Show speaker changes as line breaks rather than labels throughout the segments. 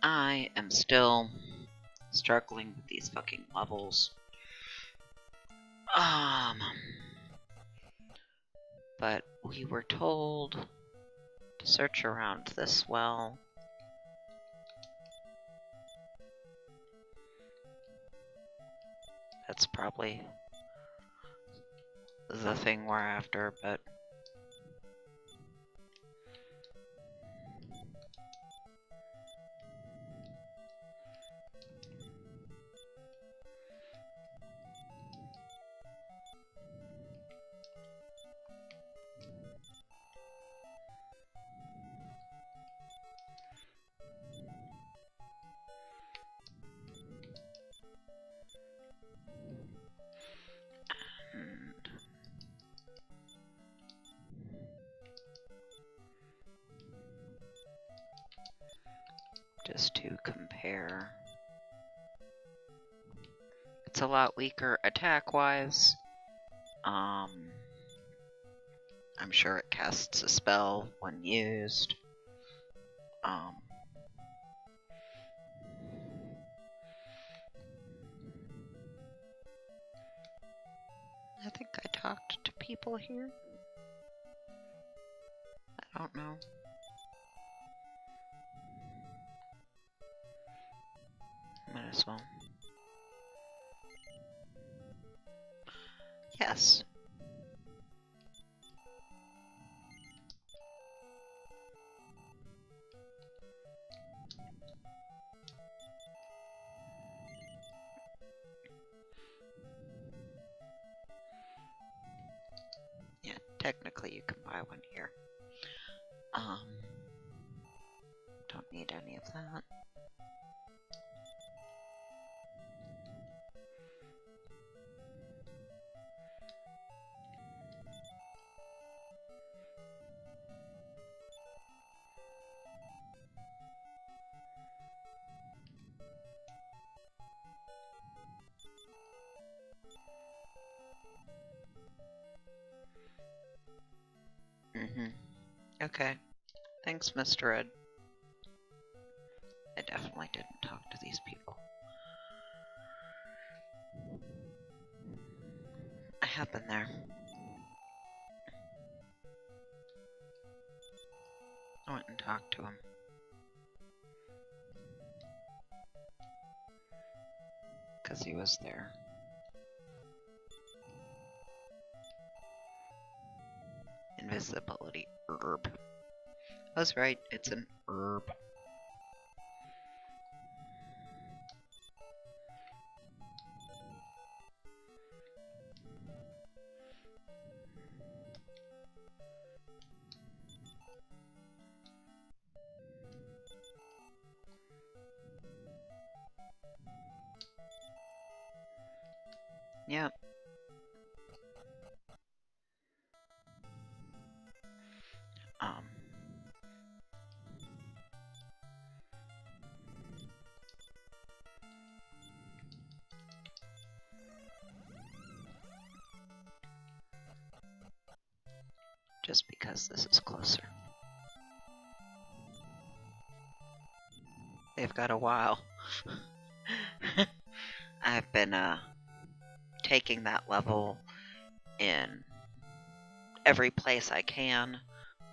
I am still struggling with these fucking levels. But we were told to search around this well. That's probably the thing we're after, but... just to compare. It's a lot weaker attack-wise. I'm sure it casts a spell when used. I think I talked to people here. I don't know. Might as well. Yes. Yeah, technically you can buy one here. Don't need any of that. Okay. Thanks, Mr. Ed. I definitely didn't talk to these people. I have been there. I went and talked to him. Because he was there. Invisibility herb. I was right, it's an herb. Yep. Just because this is closer. They've got a while. I've been taking that level in every place I can.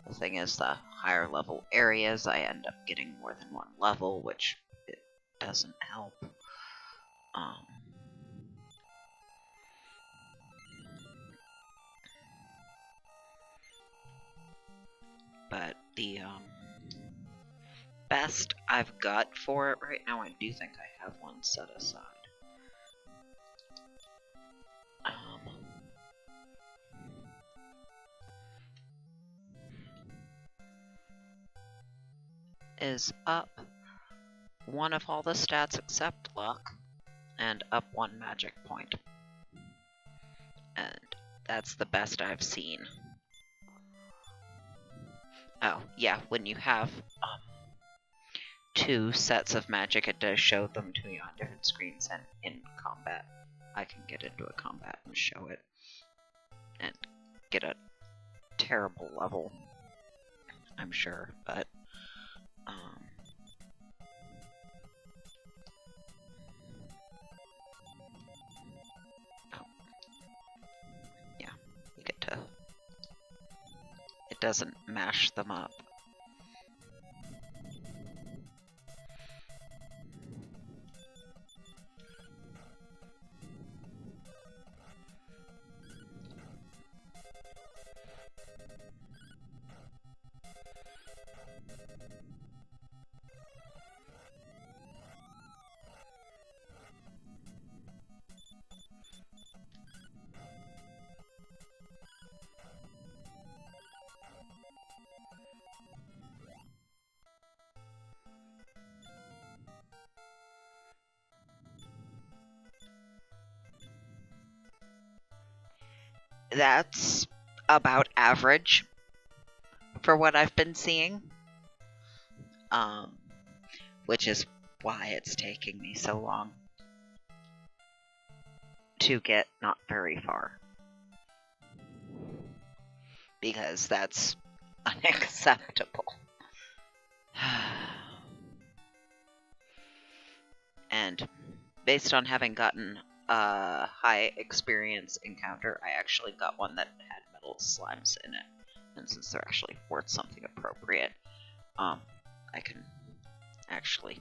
The thing is, the higher level areas, I end up getting more than one level, which it doesn't help. But the best I've got for it right now, I do think I have one set aside. Is up one of all the stats except luck, and up one magic point. And that's the best I've seen. Oh, yeah, when you have two sets of magic, it does show them to you on different screens, and in combat, I can get into a combat and show it, and get a terrible level, I'm sure, but, doesn't mash them up. That's about average for what I've been seeing. Which is why it's taking me so long to get not very far. Because that's unacceptable. And based on having gotten a high experience encounter, I actually got one that had metal slimes in it. And since they're actually worth something appropriate, I can actually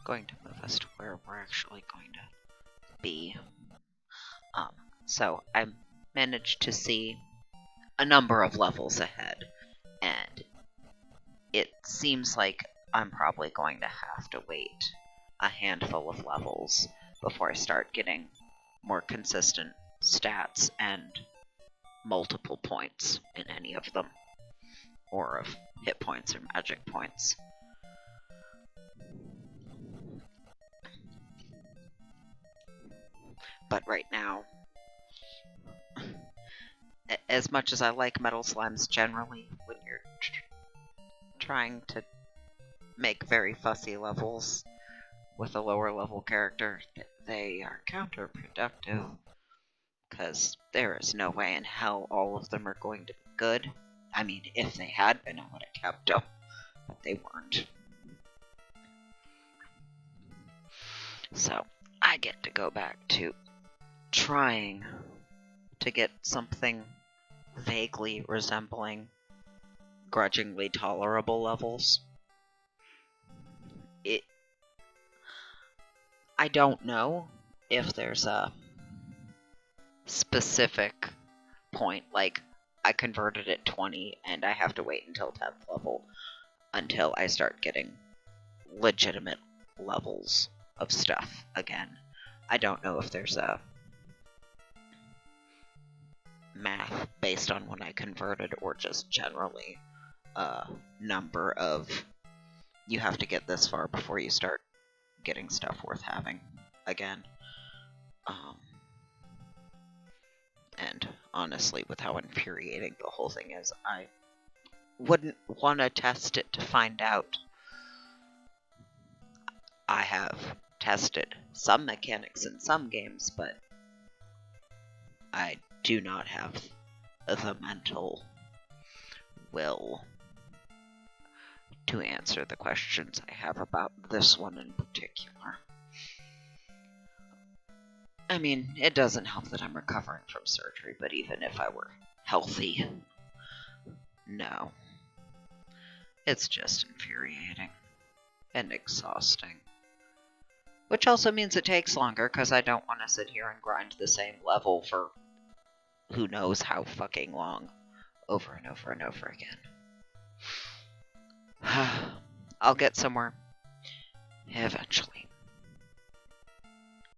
going to move us to where we're actually going to be. So I managed to see a number of levels ahead, and it seems like I'm probably going to have to wait a handful of levels before I start getting more consistent stats and multiple points in any of them, or of hit points or magic points. But right now, as much as I like metal slimes generally, when you're trying to make very fussy levels with a lower level character, they are counterproductive, because there is no way in hell all of them are going to be good. I mean, if they had been, I would have kept them, but they weren't. So, I get to go back to trying to get something vaguely resembling grudgingly tolerable levels. I don't know if there's a specific point, like I converted at 20 and I have to wait until 10th level until I start getting legitimate levels of stuff again. I don't know if there's a math based on when I converted, or just generally a number of you have to get this far before you start getting stuff worth having again. And honestly, with how infuriating the whole thing is, I wouldn't want to test it to find out. I have tested some mechanics in some games, but I do not have the mental will to answer the questions I have about this one in particular. I mean, it doesn't help that I'm recovering from surgery, but even if I were healthy, no. It's just infuriating and exhausting. Which also means it takes longer, because I don't want to sit here and grind the same level for who knows how fucking long, over and over and over again. I'll get somewhere eventually.